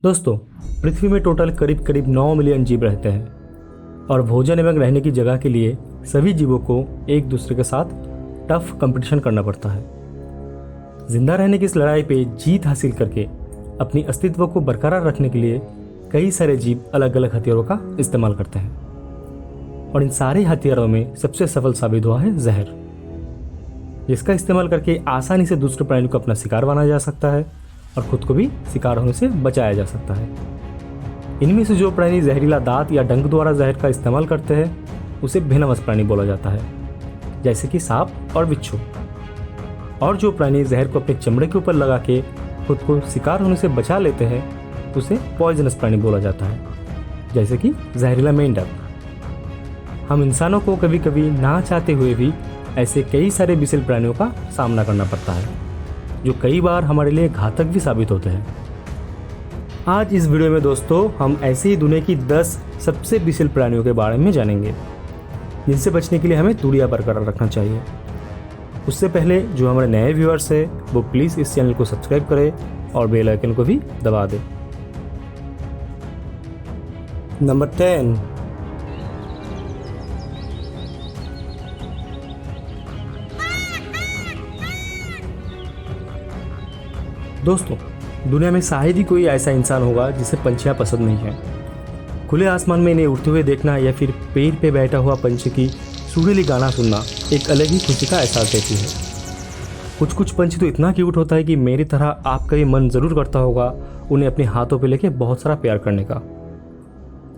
दोस्तों, पृथ्वी में टोटल करीब करीब 9 मिलियन जीव रहते हैं और भोजन एवं रहने की जगह के लिए सभी जीवों को एक दूसरे के साथ टफ कंपटीशन करना पड़ता है। जिंदा रहने की इस लड़ाई पे जीत हासिल करके अपनी अस्तित्व को बरकरार रखने के लिए कई सारे जीव अलग अलग हथियारों का इस्तेमाल करते हैं और इन सारे हथियारों में सबसे सफल साबित हुआ है जहर, जिसका इस्तेमाल करके आसानी से दूसरे प्राणी को अपना शिकार बनाया जा सकता है और खुद को भी शिकार होने से बचाया जा सकता है। इनमें से जो प्राणी जहरीला दांत या डंक द्वारा जहर का इस्तेमाल करते हैं उसे भेनमस प्राणी बोला जाता है, जैसे कि सांप और बिच्छू। और जो प्राणी जहर को अपने चमड़े के ऊपर लगा के खुद को शिकार होने से बचा लेते हैं उसे पॉइजनस प्राणी बोला जाता है, जैसे कि जहरीला मेंढक। हम इंसानों को कभी कभी ना चाहते हुए भी ऐसे कई सारे विषैले प्राणियों का सामना करना पड़ता है, जो कई बार हमारे लिए घातक भी साबित होते हैं। आज इस वीडियो में दोस्तों हम ऐसे ही दुनिया की 10 सबसे विषैले प्राणियों के बारे में जानेंगे, जिनसे बचने के लिए हमें दूरियां बरकरार रखना चाहिए। उससे पहले जो हमारे नए व्यूअर्स हैं वो प्लीज़ इस चैनल को सब्सक्राइब करें और बेल आइकन को भी दबा दें। नंबर 10, दोस्तों, दुनिया में शायद ही कोई ऐसा इंसान होगा जिसे पंछियाँ पसंद नहीं है। खुले आसमान में इन्हें उड़ते हुए देखना या फिर पेड़ पे बैठा हुआ पंछी की सुरीली गाना सुनना एक अलग ही खुशी का एहसास देती है। कुछ पंछी तो इतना क्यूट होता है कि मेरी तरह आपका भी मन ज़रूर करता होगा उन्हें अपने हाथों पे लेके बहुत सारा प्यार करने का।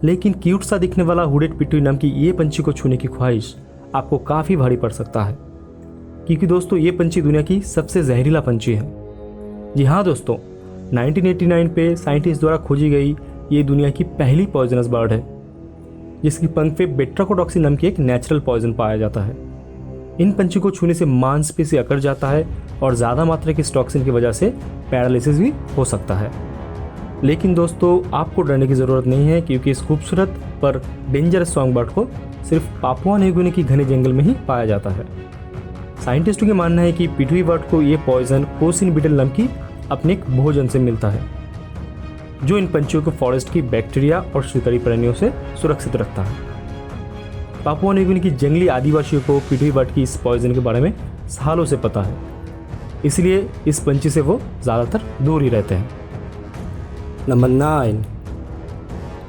लेकिन क्यूट सा दिखने वाला हुडेड पिट्टू नाम की ये पंछी को छूने की ख्वाहिश आपको काफ़ी भारी पड़ सकता है, क्योंकि दोस्तों ये पंछी दुनिया की सबसे जहरीला पंछी है। जी हाँ दोस्तों, 1989 पे साइंटिस्ट द्वारा खोजी गई ये दुनिया की पहली पॉइजनस बर्ड है, जिसकी पंख पे बेट्राकोटॉक्सिन नाम की एक नेचुरल पॉइजन पाया जाता है। इन पंछी को छूने से मांसपेशी अकड़ जाता है और ज़्यादा मात्रा की इस टॉक्सिन की वजह से पैरालिसिस भी हो सकता है। लेकिन दोस्तों आपको डरने की ज़रूरत नहीं है, क्योंकि इस खूबसूरत पर डेंजरस सॉन्ग बर्ड को सिर्फ पापुआ न्यू गिनी की घने जंगल में ही पाया जाता है। साइंटिस्टों का मानना है कि पिटवी बर्ड को ये पॉइजन कोसिन बीटल नाम की अपने एक भोजन से मिलता है, जो इन पंछियों को फॉरेस्ट की बैक्टीरिया और शिकारी प्राणियों से सुरक्षित रखता है। पापुआ न्यू गिनी की जंगली आदिवासियों को पिटवी बर्ड की इस पॉइजन के बारे में सालों से पता है, इसलिए इस पंछी से वो ज़्यादातर दूर ही रहते हैं। नंबर 9,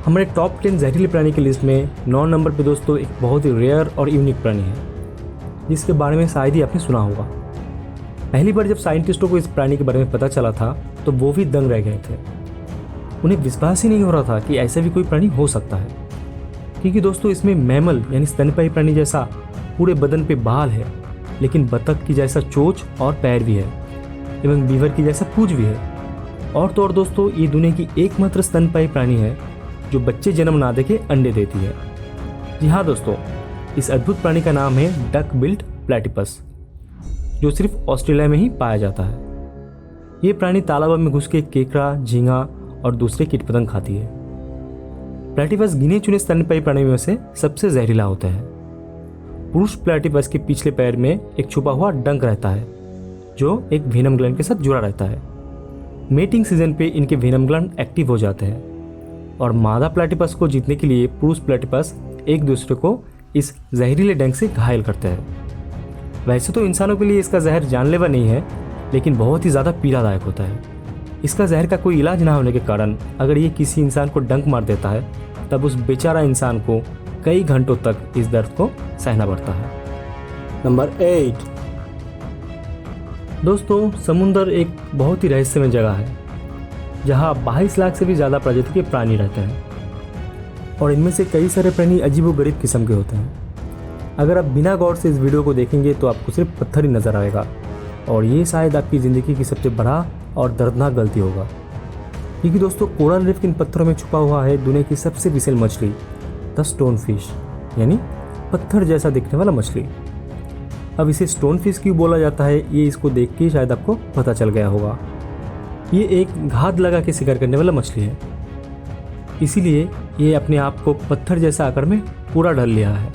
हमारे टॉप 10 जहरीले प्राणी की लिस्ट में 9 नंबर पे दोस्तों एक बहुत ही रेयर और यूनिक प्राणी है, जिसके बारे में शायद ही आपने सुना होगा। पहली बार जब साइंटिस्टों को इस प्राणी के बारे में पता चला था तो वो भी दंग रह गए थे। उन्हें विश्वास ही नहीं हो रहा था कि ऐसा भी कोई प्राणी हो सकता है, क्योंकि दोस्तों इसमें मैमल यानी स्तनपायी प्राणी जैसा पूरे बदन पे बाल है, लेकिन बतख की जैसा चोंच और पैर भी है एवं बीवर की जैसा पूंछ भी है। और तो और दोस्तों ये दुनिया की एकमात्र स्तनपायी प्राणी है जो बच्चे जन्म ना देके अंडे देती है। जी हाँ दोस्तों, इस अद्भुत प्राणी का नाम है डक बिल्ड प्लेटिपस, जो सिर्फ ऑस्ट्रेलिया में ही पाया जाता है। ये प्राणी तालाब में घुस के केकड़ा, झींगा और दूसरे कीट पतंग खाती है। प्लेटिपस गिने चुने स्तनपायी प्राणियों में से सबसे जहरीला होता है। पुरुष प्लेटिपस के पिछले पैर में एक छुपा हुआ डंक रहता है, जो एक वेनम ग्लैंड के साथ जुड़ा रहता है। मेटिंग सीजन पे इनके वेनम ग्लैंड एक्टिव हो जाते हैं और मादा प्लेटिपस को जीतने के लिए पुरुष प्लेटिपस एक दूसरे को इस जहरीले डंक से घायल करते हैं। वैसे तो इंसानों के लिए इसका जहर जानलेवा नहीं है, लेकिन बहुत ही ज़्यादा पीड़ादायक होता है। इसका जहर का कोई इलाज ना होने के कारण अगर ये किसी इंसान को डंक मार देता है तब उस बेचारा इंसान को कई घंटों तक इस दर्द को सहना पड़ता है। नंबर 8, दोस्तों समुंदर एक बहुत ही रहस्यमय जगह है, जहाँ 22 लाख से भी ज़्यादा प्रजाति के प्राणी रहते हैं और इनमें से कई सारे प्राणी अजीबोगरीब किस्म के होते हैं। अगर आप बिना गौर से इस वीडियो को देखेंगे तो आपको सिर्फ पत्थर ही नज़र आएगा, और ये शायद आपकी ज़िंदगी की सबसे बड़ा और दर्दनाक गलती होगा, क्योंकि दोस्तों कोरल रीफ के इन पत्थरों में छुपा हुआ है दुनिया की सबसे विशाल मछली, द स्टोन फिश, यानी पत्थर जैसा दिखने वाला मछली। अब इसे स्टोन फिश क्यों बोला जाता है, ये इसको देख के शायद आपको पता चल गया होगा। ये एक घात लगा के शिकार करने वाला मछली है, इसीलिए ये अपने आप को पत्थर जैसा आकार में पूरा ढल लिया है।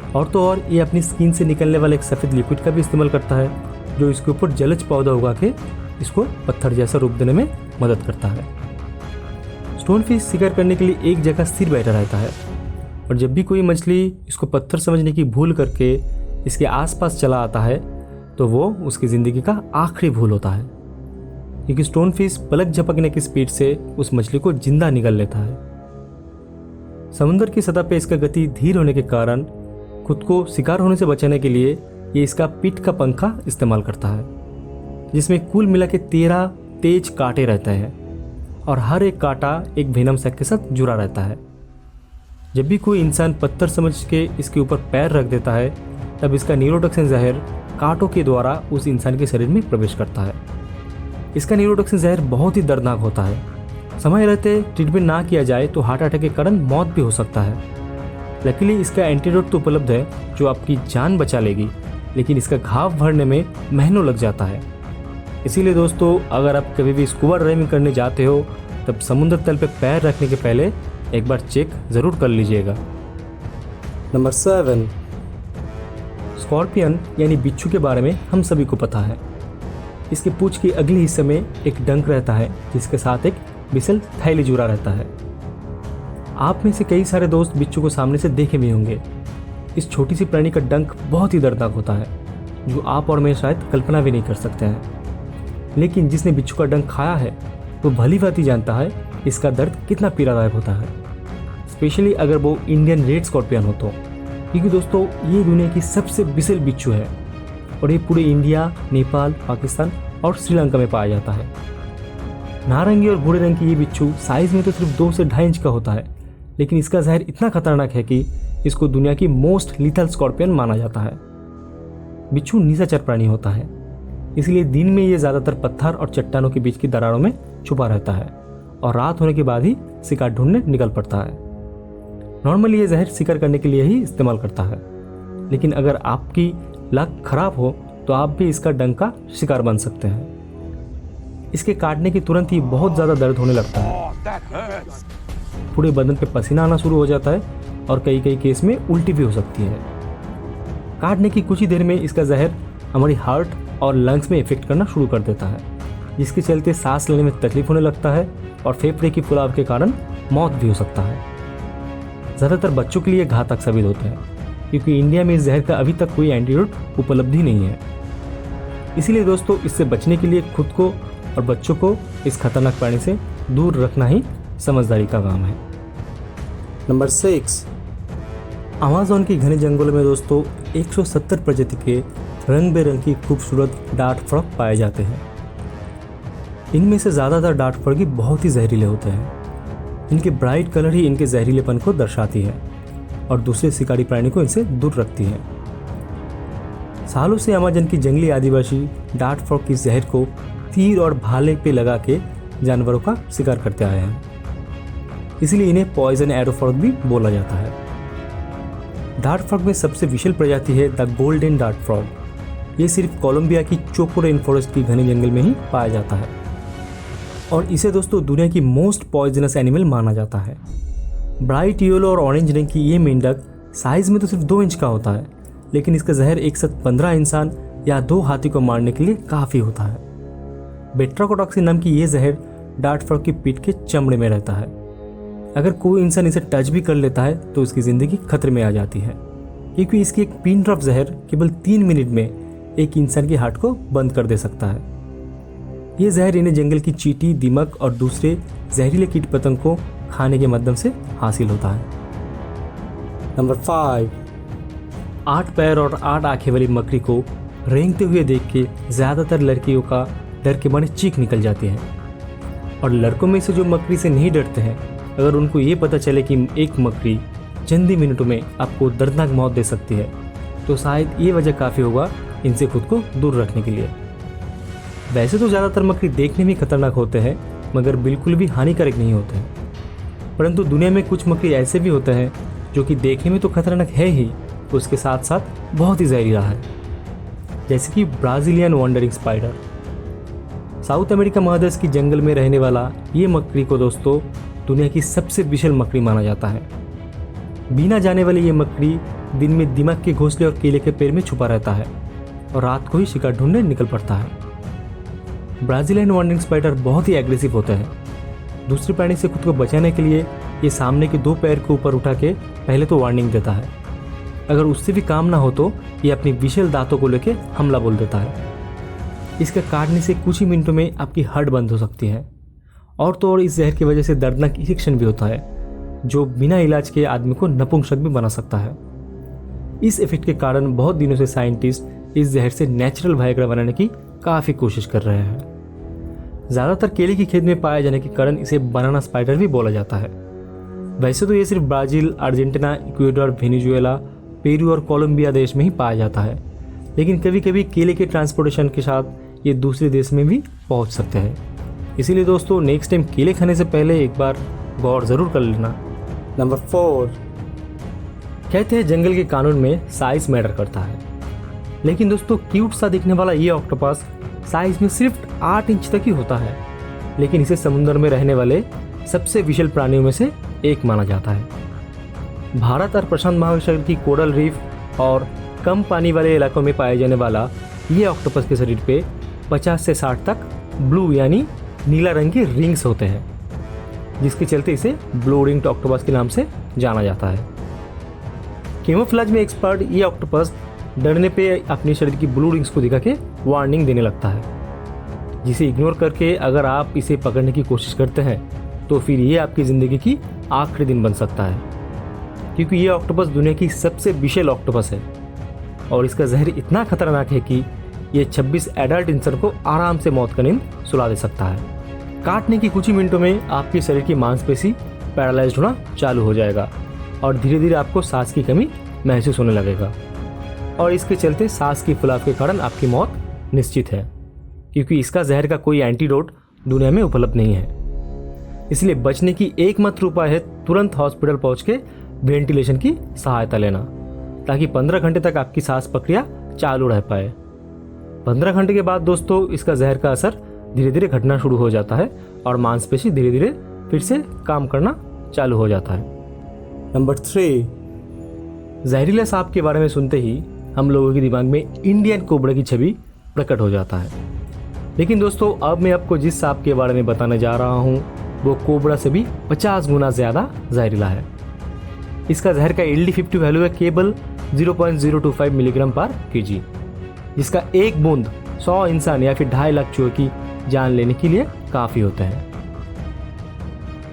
और तो और ये अपनी स्किन से निकलने वाले एक सफ़ेद लिक्विड का भी इस्तेमाल करता है, जो इसके ऊपर जलज पौधा उगा के इसको पत्थर जैसा रूप देने में मदद करता है। स्टोन फिश शिकार करने के लिए एक जगह स्थिर बैठा रहता है और जब भी कोई मछली इसको पत्थर समझने की भूल करके इसके आसपास चला आता है तो वो उसकी ज़िंदगी का आखिरी भूल होता है, क्योंकि स्टोन फिश पलक झपकने की स्पीड से उस मछली को जिंदा निगल लेता है। समुद्र की सतह पे इसका गति धीर होने के कारण खुद को शिकार होने से बचाने के लिए ये इसका पीठ का पंखा इस्तेमाल करता है, जिसमें कुल मिला के 13 तेज कांटे रहते हैं और हर एक कांटा एक वेनम सैक के साथ जुड़ा रहता है। जब भी कोई इंसान पत्थर समझ के इसके ऊपर पैर रख देता है तब इसका न्यूरोटॉक्सिन जहर कांटों के द्वारा उस इंसान के शरीर में प्रवेश करता है। इसका न्यूरोटॉक्सिन जहर बहुत ही दर्दनाक होता है। समय रहते ट्रीटमेंट ना किया जाए तो हार्ट अटैक के कारण मौत भी हो सकता है। लकीली इसका एंटीडोट तो उपलब्ध है जो आपकी जान बचा लेगी, लेकिन इसका घाव भरने में महीनों लग जाता है। इसीलिए दोस्तों, अगर आप कभी भी स्कूबा ड्राइविंग करने जाते हो तब समुद्र तल पे पैर रखने के पहले एक बार चेक ज़रूर कर लीजिएगा। नंबर 7, स्कॉर्पियन यानी बिच्छू के बारे में हम सभी को पता है। इसके पूंछ के अगले हिस्से में एक डंक रहता है जिसके साथ एक बिसल थैली जुड़ा रहता है। आप में से कई सारे दोस्त बिच्छू को सामने से देखे भी होंगे। इस छोटी सी प्राणी का डंक बहुत ही दर्दनाक होता है, जो आप और मैं शायद कल्पना भी नहीं कर सकते हैं। लेकिन जिसने बिच्छू का डंक खाया है वो भली भांति जानता है इसका दर्द कितना पीड़ादायक होता है, स्पेशली अगर वो इंडियन रेड स्कॉर्पियन हो तो। क्योंकि दोस्तों, ये दुनिया की सबसे बिसल बिच्छू है और ये पूरे इंडिया, नेपाल, पाकिस्तान और श्रीलंका में पाया जाता है। नारंगी और भूरे रंग की ये बिच्छू साइज में तो सिर्फ 2 से 2.5 इंच का होता है, लेकिन इसका जहर इतना खतरनाक है कि इसको दुनिया की मोस्ट लीथल स्कॉर्पियन माना जाता है। बिच्छू निशाचर प्राणी होता है, इसलिए दिन में ये ज़्यादातर पत्थर और चट्टानों के बीच की दरारों में छुपा रहता है और रात होने के बाद ही शिकार ढूंढने निकल पड़ता है। नॉर्मली ये जहर शिकार करने के लिए ही इस्तेमाल करता है, लेकिन अगर आपकी लक खराब हो तो आप भी इसका डंक का शिकार बन सकते हैं। इसके काटने के तुरंत ही बहुत ज़्यादा दर्द होने लगता है, पूरे बदन पे पसीना आना शुरू हो जाता है और कई केस में उल्टी भी हो सकती है। काटने की कुछ ही देर में इसका जहर हमारी हार्ट और लंग्स में इफेक्ट करना शुरू कर देता है, जिसके चलते सांस लेने में तकलीफ होने लगता है और फेफड़े की फुलाव के कारण मौत भी हो सकता है। ज़्यादातर बच्चों के लिए घातक साबित होते हैं, क्योंकि इंडिया में इस जहर का अभी तक कोई एंटीडोट उपलब्ध ही नहीं है। इसीलिए दोस्तों, इससे बचने के लिए खुद को और बच्चों को इस खतरनाक प्राणी से दूर रखना ही समझदारी का काम है। नंबर 6, अमेज़न के घने जंगलों में दोस्तों 170 प्रजाति के रंग बेरंगी खूबसूरत डार्ट फ्रॉग पाए जाते हैं। इनमें से ज़्यादातर डार्ट फ्रॉग बहुत ही जहरीले होते हैं। इनके ब्राइट कलर ही इनके जहरीलेपन को दर्शाती है और दूसरे शिकारी प्राणी को इनसे दूर रखती है। सालों से अमेज़न की जंगली आदिवासी डार्ट फ्रॉग की जहर को तीर और भाले पे लगा के जानवरों का शिकार करते आए हैं, इसलिए इन्हें पॉइजन एरो फ्रॉग भी बोला जाता है। डार्ट फ्रॉग में सबसे विशाल प्रजाति है द गोल्डन डार्ट फ्रॉग। ये सिर्फ कोलंबिया की चोको रेन फॉरेस्ट की घने जंगल में ही पाया जाता है और इसे दोस्तों दुनिया की मोस्ट पॉइजनस एनिमल माना जाता है। ब्राइट येलो और ऑरेंज रंग की ये मेंढक साइज में तो सिर्फ 2 इंच का होता है, लेकिन इसका जहर एक साथ 15 इंसान या 2 हाथी को मारने के लिए काफ़ी होता है। बेट्राकोटॉक्सिन नाम की ये जहर डार्ट फ्रॉग की पीठ के चमड़े में रहता है। अगर कोई इंसान इसे टच भी कर लेता है तो उसकी ज़िंदगी खतरे में आ जाती है, क्योंकि इसकी एक पिन ड्रॉप जहर केवल 3 मिनट में एक इंसान की हार्ट को बंद कर दे सकता है। ये जहर इन्हें जंगल की चींटी, दीमक और दूसरे जहरीले कीट पतंग को खाने के माध्यम से हासिल होता है। नंबर 5, 8 पैर और 8 आंखें वाली मकड़ी को रेंगते हुए देख के ज़्यादातर लड़कियों का डर के मारे चीख निकल जाती है, और लड़कों में से जो मकड़ी से नहीं डरते हैं, अगर उनको ये पता चले कि एक मकड़ी चंद ही मिनटों में आपको दर्दनाक मौत दे सकती है, तो शायद ये वजह काफ़ी होगा इनसे खुद को दूर रखने के लिए। वैसे तो ज़्यादातर मकड़ी देखने में खतरनाक होते हैं, मगर बिल्कुल भी हानिकारक नहीं होते हैं। परंतु दुनिया में कुछ मकड़ी ऐसे भी होते हैं जो कि देखने में तो खतरनाक है ही, तो उसके साथ साथ बहुत ही जहरीला है, जैसे कि Brazilian wandering spider. South America महादेश की जंगल में रहने वाला ये मकड़ी को दोस्तों दुनिया की सबसे विशाल मकड़ी माना जाता है। बिना जाने वाली ये मकड़ी दिन में दीमक के घोंसले और केले के पेड़ में छुपा रहता है और रात को ही शिकार ढूंढने निकल पड़ता है। ब्राज़ीलियन वॉन्डरिंग स्पाइडर बहुत ही एग्रेसिव होते हैं। दूसरे प्राणी से खुद को बचाने के लिए ये सामने के 2 पैर को ऊपर उठा के पहले तो वार्निंग देता है। अगर उससे भी काम ना हो तो ये अपनी विशाल दांतों को लेके हमला बोल देता है। इसका काटने से कुछ ही मिनटों में आपकी हड्ड बंद हो सकती है। और तो और इस जहर की वजह से दर्दनाक इंजेक्शन भी होता है जो बिना इलाज के आदमी को नपुंसक भी बना सकता है। इस इफेक्ट के कारण बहुत दिनों से साइंटिस्ट इस जहर से नेचुरल वायग्रा बनाने की काफ़ी कोशिश कर रहे हैं। ज़्यादातर केले की खेत में पाए जाने के कारण इसे बनाना स्पाइडर भी बोला जाता है। वैसे तो ये सिर्फ Brazil, Argentina, Ecuador, Venezuela, Peru और कोलंबिया देश में ही पाया जाता है, लेकिन कभी कभी केले के ट्रांसपोर्टेशन के साथ ये दूसरे देश में भी पहुंच सकते हैं। इसीलिए दोस्तों नेक्स्ट टाइम केले खाने से पहले एक बार गौर ज़रूर कर लेना। नंबर 4, कहते हैं जंगल के कानून में साइज मैटर करता है, लेकिन दोस्तों क्यूट सा दिखने वाला ये ऑक्टोपस साइज में सिर्फ 8 इंच तक ही होता है, लेकिन इसे समुद्र में रहने वाले सबसे विशाल प्राणियों में से एक माना जाता है। भारत और प्रशांत महासागर की कोरल रीफ और कम पानी वाले इलाकों में पाए जाने वाला ये ऑक्टोपस के शरीर पे 50 से 60 तक ब्लू यानी नीला रंग के रिंग्स होते हैं, जिसके चलते इसे ब्लू रिंग्ड ऑक्टोपस के नाम से जाना जाता है। कैमोफ्लेज में एक्सपर्ट ये ऑक्टोपस डरने पे अपने शरीर की ब्लू रिंग्स को दिखा के वार्निंग देने लगता है, जिसे इग्नोर करके अगर आप इसे पकड़ने की कोशिश करते हैं तो फिर ये आपकी ज़िंदगी की आखिरी दिन बन सकता है, क्योंकि ये ऑक्टोपस दुनिया की सबसे विशाल ऑक्टोपस है और इसका जहर इतना खतरनाक है कि ये 26 एडल्ट इंसान को आराम से मौत का नींद सुला दे सकता है। काटने की कुछ ही मिनटों में आपके शरीर की मांसपेशी पैरालाइज्ड होना चालू हो जाएगा और धीरे धीरे आपको सांस की कमी महसूस होने लगेगा, और इसके चलते सांस की फुलाव के कारण आपकी मौत निश्चित है, क्योंकि इसका जहर का कोई एंटीडोट दुनिया में उपलब्ध नहीं है। इसलिए बचने की एकमात्र उपाय है तुरंत हॉस्पिटल पहुंच के वेंटिलेशन की सहायता लेना, ताकि 15 घंटे तक आपकी सांस प्रक्रिया चालू रह पाए। 15 घंटे के बाद दोस्तों इसका जहर का असर धीरे धीरे घटना शुरू हो जाता है और मांसपेशी धीरे धीरे फिर से काम करना चालू हो जाता है। नंबर 3, जहरीला सांप के बारे में सुनते ही हम लोगों के दिमाग में इंडियन कोबरा की छवि प्रकट हो जाता है, लेकिन दोस्तों अब मैं आपको जिस सांप के बारे में बताने जा रहा हूँ वो कोबरा से भी 50 गुना ज़्यादा जहरीला है। इसका जहर का LD50 वैल्यू है केवल 0.025 मिलीग्राम पर kg, जिसका एक बूंद 100 इंसान या फिर 2.5 लाख चूहे की जान लेने के लिए काफ़ी होते हैं।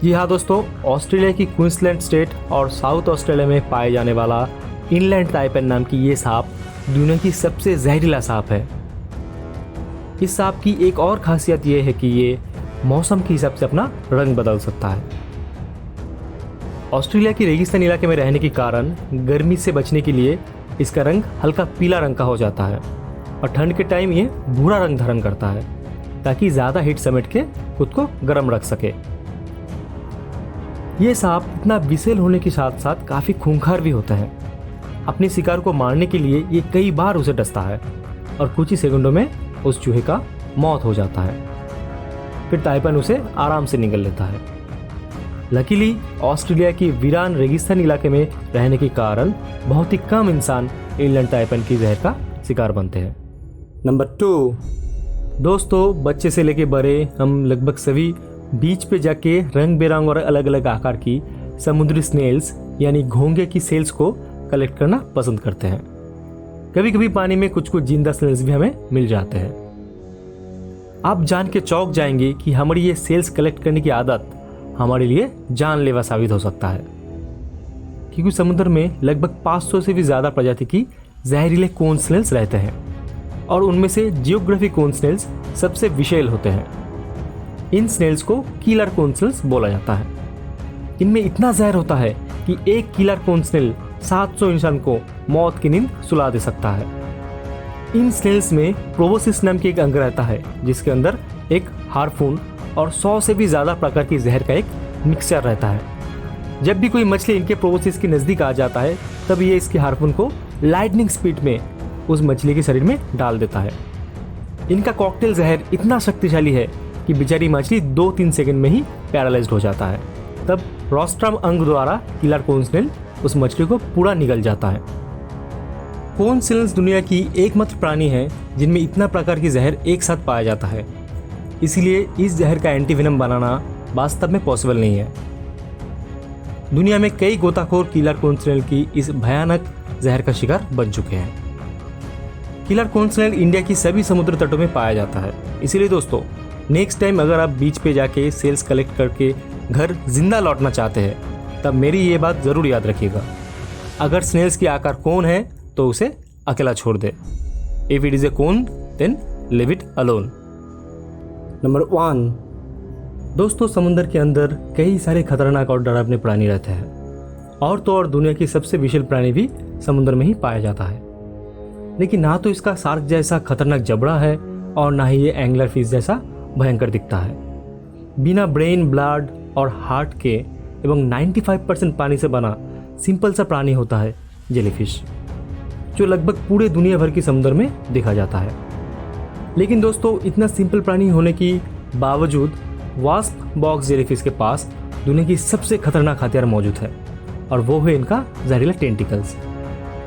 जी हाँ दोस्तों, ऑस्ट्रेलिया की क्वींसलैंड स्टेट और साउथ ऑस्ट्रेलिया में पाए जाने वाला इनलैंड ताइपेन नाम की ये सांप दुनिया की सबसे जहरीला सांप है। इस सांप की एक और खासियत ये है कि ये मौसम के हिसाब से अपना रंग बदल सकता है। ऑस्ट्रेलिया की रेगिस्तान इलाके में रहने के कारण गर्मी से बचने के लिए इसका रंग हल्का पीला रंग का हो जाता है और ठंड के टाइम ये भूरा रंग धारण करता है, ताकि ज़्यादा हीट समेट के खुद को गर्म रख सके। ये सांप इतना विशाल होने के साथ साथ काफ़ी खूंखार भी होता है। अपने शिकार को मारने के लिए ये कई बार उसे डसता है और कुछ ही सेकंडों में उस चूहे का मौत हो जाता है। फिर ताइपन उसे आराम से निगल लेता है। लकीली ऑस्ट्रेलिया की वीरान रेगिस्तान इलाके में रहने के कारण बहुत ही कम इंसान इनलैंड ताइपन की जहर का शिकार बनते हैं। नंबर 2, दोस्तों बच्चे से लेके बड़े हम लगभग सभी बीच पे जाके रंग बिरंग और अलग अलग आकार की समुद्री स्नेल्स यानी घोंगे की सेल्स को कलेक्ट करना पसंद करते हैं। कभी कभी पानी में कुछ कुछ जिंदा सेल्स भी हमें मिल जाते हैं। आप जान के चौंक जाएंगे कि हमारी ये सेल्स कलेक्ट करने की आदत हमारे लिए जानलेवा साबित हो सकता है, क्योंकि समुद्र में लगभग 500 से भी ज़्यादा प्रजाति की जहरीले कोन स्नेल्स रहते हैं और उनमें से जियोग्राफी कोन स्नेल्स सबसे विशाल होते हैं। इन स्नेल्स को किलर कोन स्नेल्स बोला जाता है। इनमें इतना जहर होता है कि एक किलर कोन स्नेल 700 इंसान को मौत की नींद सुला दे सकता है। इन स्नेल्स में प्रोबोसिस नाम की एक अंग रहता है, जिसके अंदर एक हार्पून और 100 से भी ज़्यादा प्रकार की जहर का एक मिक्सचर रहता है। जब भी कोई मछली इनके प्रोबोसिस के नज़दीक आ जाता है तब ये इसके हार्पून को लाइटनिंग स्पीड में उस मछली के शरीर में डाल देता है। इनका कॉकटेल जहर इतना शक्तिशाली है कि बेचारी मछली 2-3 सेकंड में ही पैरालाइज्ड हो जाता है। तब रोस्ट्रम अंग द्वारा किलर कोन स्नेल उस मछली को पूरा निगल जाता है। कोन स्नेल्स दुनिया की एकमात्र प्राणी है जिनमें इतना प्रकार की जहर एक साथ पाया जाता है। इसलिए इस जहर का एंटीवेनम बनाना वास्तव में पॉसिबल नहीं है। दुनिया में कई गोताखोर किलर कोन स्नेल की इस भयानक जहर का शिकार बन चुके हैं। किलर कोन स्नेल इंडिया की सभी समुद्र तटों में पाया जाता है। इसीलिए दोस्तों, नेक्स्ट टाइम अगर आप बीच पे जाके सेल्स कलेक्ट करके घर जिंदा लौटना चाहते हैं, तब मेरी ये बात ज़रूर याद रखिएगा, अगर स्नेल्स की आकार कोन है तो उसे अकेला छोड़ दे। If it is a cone then leave it alone. Number 1, दोस्तों, समुद्र के अंदर कई सारे खतरनाक और डरावने प्राणी रहते हैं। और तो और दुनिया की सबसे विशाल प्राणी भी समुद्र में ही पाया जाता है। लेकिन ना तो इसका शार्क जैसा खतरनाक जबड़ा है और ना ही ये एंगलर फिश जैसा भयंकर दिखता है। बिना ब्रेन, ब्लड और हार्ट के एवं 95% पानी से बना सिंपल सा प्राणी होता है जेलीफिश, जो लगभग पूरे दुनिया भर की समुद्र में देखा जाता है। लेकिन दोस्तों, इतना सिंपल प्राणी होने की बावजूद वास्प बॉक्स जेलीफिश के पास दुनिया की सबसे खतरनाक हथियार मौजूद है, और वो है इनका जहरीला टेंटिकल्स,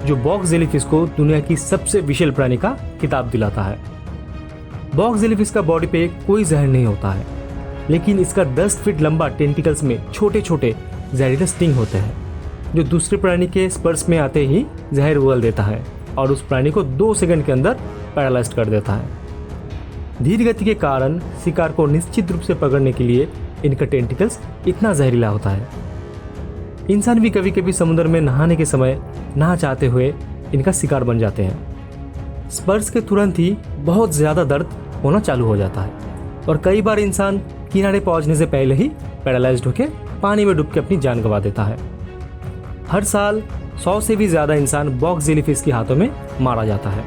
जो बॉक्स जेलीफिश को दुनिया की सबसे विशाल प्राणी का खिताब दिलाता है। बॉक्स जेलीफिश का बॉडी पे कोई जहर नहीं होता है, लेकिन इसका 10 फीट लंबा टेंटिकल्स में छोटे छोटे जहरीले स्टिंग होते हैं, जो दूसरे प्राणी के स्पर्श में आते ही जहर उगल देता है और उस प्राणी को 2 सेकंड के अंदर पैरालाइज कर देता है। धीर गति के कारण शिकार को निश्चित रूप से पकड़ने के लिए इनका टेंटिकल्स इतना जहरीला होता है। इंसान भी कभी कभी समुद्र में नहाने के समय नहा चाहते हुए इनका शिकार बन जाते हैं। स्पर्श के तुरंत ही बहुत ज़्यादा दर्द होना चालू हो जाता है, और कई बार इंसान किनारे पहुंचने से पहले ही पैरालाइज्ड होकर पानी में डूब के अपनी जान गंवा देता है। हर साल 100 से भी ज़्यादा इंसान बॉक्स जेलीफिश के हाथों में मारा जाता है।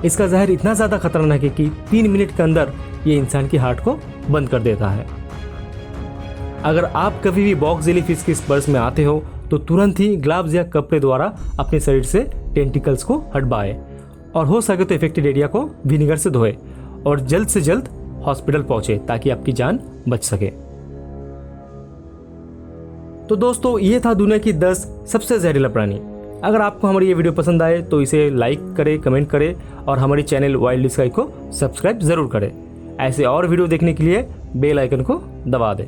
इसका जहर इतना ज़्यादा खतरनाक है कि 3 मिनट के अंदर ये इंसान की हार्ट को बंद कर देता है। अगर आप कभी भी बॉक्स जेलीफिश के स्पर्श में आते हो तो तुरंत ही ग्लव्स या कपड़े द्वारा अपने शरीर से टेंटिकल्स को हटवाएं, और हो सके तो इफेक्टेड एरिया को विनेगर से धोए और जल्द से जल्द हॉस्पिटल पहुंचे ताकि आपकी जान बच सके। तो दोस्तों, ये था दुनिया की 10 सबसे जहरीला प्राणी। अगर आपको हमारी ये वीडियो पसंद आए तो इसे लाइक करें, कमेंट करें और हमारे चैनल वाइल्ड स्काई को सब्सक्राइब जरूर करें। ऐसे और वीडियो देखने के लिए बेल आइकन को दबा दें।